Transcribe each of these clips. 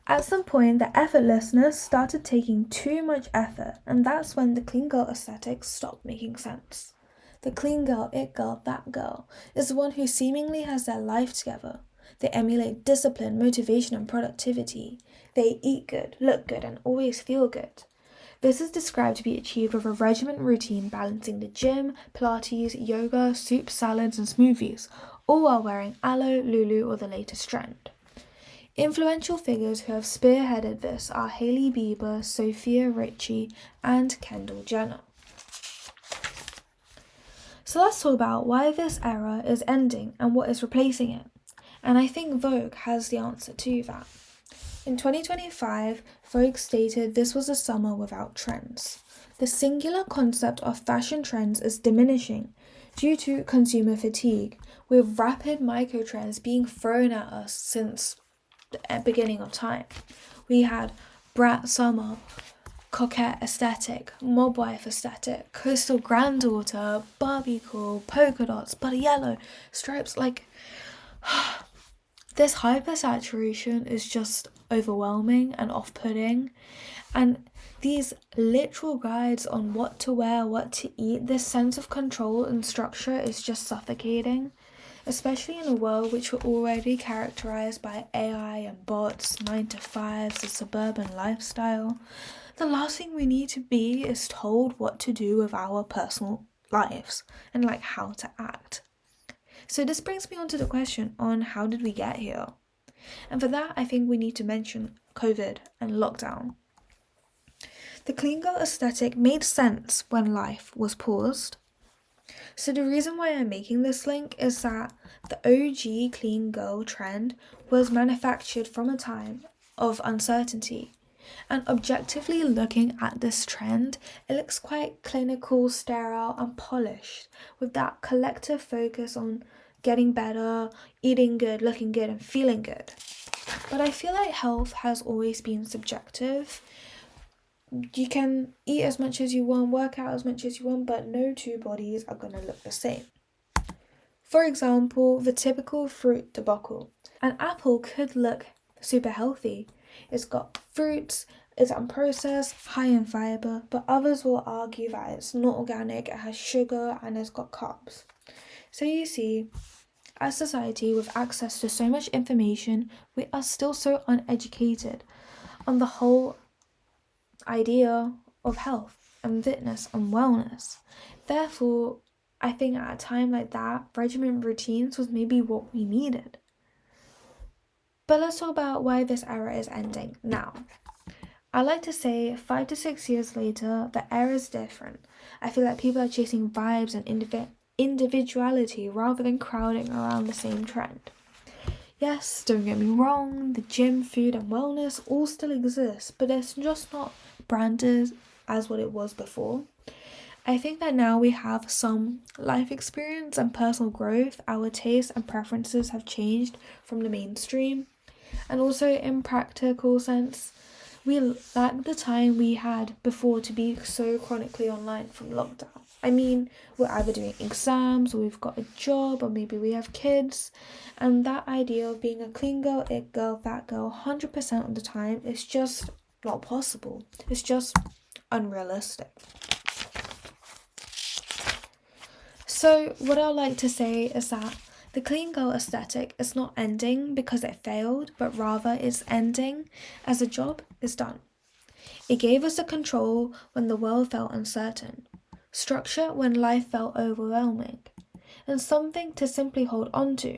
At some point, the effortlessness started taking too much effort, and that's when the clean girl aesthetic stopped making sense. The clean girl, it girl, that girl is the one who seemingly has their life together. They emulate discipline, motivation, and productivity. They eat good, look good, and always feel good. This is described to be achieved with a regimented routine balancing the gym, Pilates, yoga, soup, salads, and smoothies, all while wearing aloe, Lulu, or the latest trend. Influential figures who have spearheaded this are Hailey Bieber, Sophia Richie, and Kendall Jenner. So let's talk about why this era is ending and what is replacing it. And I think Vogue has the answer to that. In 2025, Vogue stated this was a summer without trends. The singular concept of fashion trends is diminishing due to consumer fatigue, with rapid microtrends being thrown at us since the beginning of time. We had brat summer, coquette aesthetic, mob wife aesthetic, coastal granddaughter, Barbie cool, polka dots, butter yellow, stripes. This hypersaturation is just overwhelming and off-putting, and these literal guides on what to wear, what to eat, this sense of control and structure is just suffocating, especially in a world which were already characterized by AI and bots, 9-to-5s, the suburban lifestyle. The last thing we need to be is told what to do with our personal lives and how to act. So this brings me on to the question on how did we get here? And for that, I think we need to mention COVID and lockdown. The clean girl aesthetic made sense when life was paused. So the reason why I'm making this link is that the OG clean girl trend was manufactured from a time of uncertainty. And objectively looking at this trend, it looks quite clinical, sterile, and polished, with that collective focus on getting better, eating good, looking good, and feeling good. But I feel like health has always been subjective. You can eat as much as you want, work out as much as you want, but no two bodies are going to look the same. For example, the typical fruit debacle. An apple could look super healthy. It's got fruits, it's unprocessed, high in fiber, but others will argue that it's not organic, it has sugar, and it's got carbs. So you see, as society with access to so much information, we are still so uneducated on the whole idea of health and fitness and wellness. Therefore, I think at a time like that, regimen routines was maybe what we needed. But let's talk about why this era is ending now. I like to say 5 to 6 years later, the era is different. I feel like people are chasing vibes and individuality rather than crowding around the same trend. Yes, don't get me wrong, the gym, food, and wellness all still exist, but it's just not branded as what it was before. I think that now we have some life experience and personal growth. Our tastes and preferences have changed from the mainstream. And also in practical sense, we lack the time we had before to be so chronically online from lockdown. I mean, we're either doing exams or we've got a job or maybe we have kids. And that idea of being a clean girl, it girl, that girl 100% of the time is just not possible. It's just unrealistic. So what I'd like to say is that the clean girl aesthetic is not ending because it failed, but rather it's ending as the job is done. It gave us the control when the world felt uncertain, structure when life felt overwhelming, and something to simply hold on to.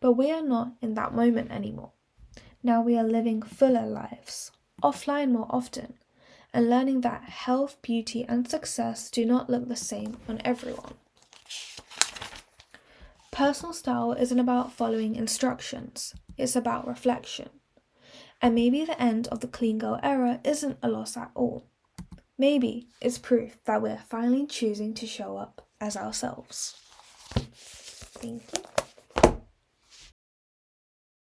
But we are not in that moment anymore. Now we are living fuller lives, offline more often, and learning that health, beauty, and success do not look the same on everyone. Personal style isn't about following instructions, it's about reflection. And maybe the end of the clean girl era isn't a loss at all. Maybe it's proof that we're finally choosing to show up as ourselves. Thank you.